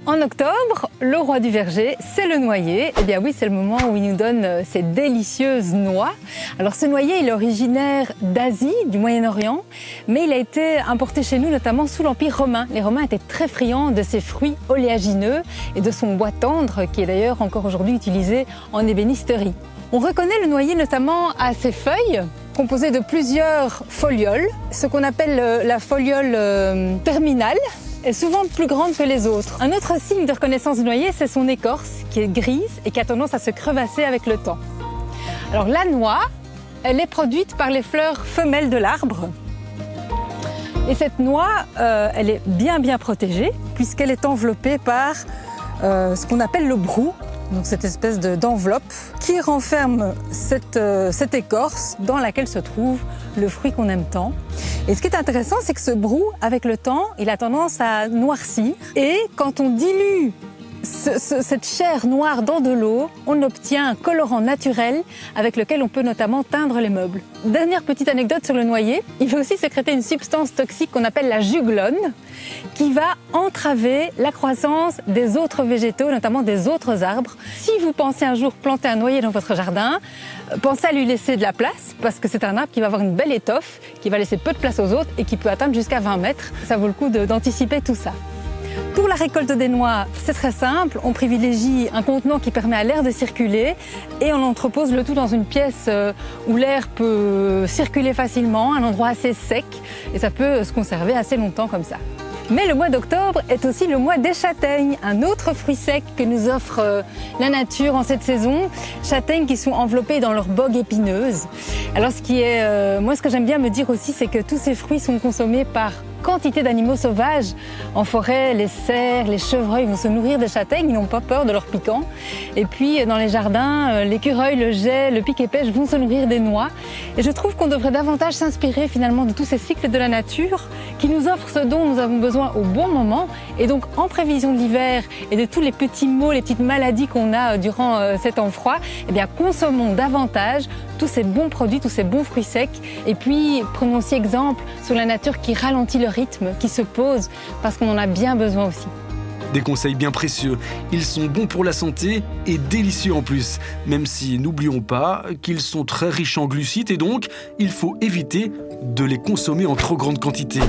En octobre, le roi du verger, c'est le noyer. Eh bien oui, c'est le moment où il nous donne ces délicieuses noix. Alors ce noyer, il est originaire d'Asie, du Moyen-Orient, mais il a été importé chez nous notamment sous l'Empire romain. Les Romains étaient très friands de ces fruits oléagineux et de son bois tendre, qui est d'ailleurs encore aujourd'hui utilisé en ébénisterie. On reconnaît le noyer notamment à ses feuilles, composées de plusieurs folioles, ce qu'on appelle la foliole terminale, est souvent plus grande que les autres. Un autre signe de reconnaissance du noyer, c'est son écorce, qui est grise et qui a tendance à se crevasser avec le temps. Alors la noix, elle est produite par les fleurs femelles de l'arbre. Et cette noix, elle est bien protégée, puisqu'elle est enveloppée par ce qu'on appelle le brou, donc cette espèce d'enveloppe qui renferme cette écorce dans laquelle se trouve le fruit qu'on aime tant. Et ce qui est intéressant, c'est que ce brou, avec le temps, il a tendance à noircir. Et quand on dilue cette chair noire dans de l'eau, on obtient un colorant naturel avec lequel on peut notamment teindre les meubles. Dernière petite anecdote sur le noyer, il va aussi sécréter une substance toxique qu'on appelle la juglone, qui va entraver la croissance des autres végétaux, notamment des autres arbres. Si vous pensez un jour planter un noyer dans votre jardin, pensez à lui laisser de la place, parce que c'est un arbre qui va avoir une belle étoffe, qui va laisser peu de place aux autres et qui peut atteindre jusqu'à 20 mètres. Ça vaut le coup d'anticiper tout ça. Pour la récolte des noix, c'est très simple. On privilégie un contenant qui permet à l'air de circuler et on entrepose le tout dans une pièce où l'air peut circuler facilement, un endroit assez sec et ça peut se conserver assez longtemps comme ça. Mais le mois d'octobre est aussi le mois des châtaignes, un autre fruit sec que nous offre la nature en cette saison. Châtaignes qui sont enveloppées dans leur bogue épineuse. Alors moi ce que j'aime bien me dire aussi, c'est que tous ces fruits sont consommés par quantité d'animaux sauvages. En forêt, les cerfs, les chevreuils vont se nourrir des châtaignes, ils n'ont pas peur de leur piquant. Et puis dans les jardins, l'écureuil, le geais, le pic-et-pêche vont se nourrir des noix. Et je trouve qu'on devrait davantage s'inspirer finalement de tous ces cycles de la nature qui nous offrent ce dont nous avons besoin au bon moment. Et donc en prévision de l'hiver et de tous les petits maux, les petites maladies qu'on a durant ces temps froids, eh bien consommons davantage tous ces bons produits, tous ces bons fruits secs. Et puis prenons aussi exemple sur la nature qui ralentit le rythme, qui se pose, parce qu'on en a bien besoin aussi. Des conseils bien précieux. Ils sont bons pour la santé et délicieux en plus. Même si, n'oublions pas qu'ils sont très riches en glucides et donc, il faut éviter de les consommer en trop grande quantité.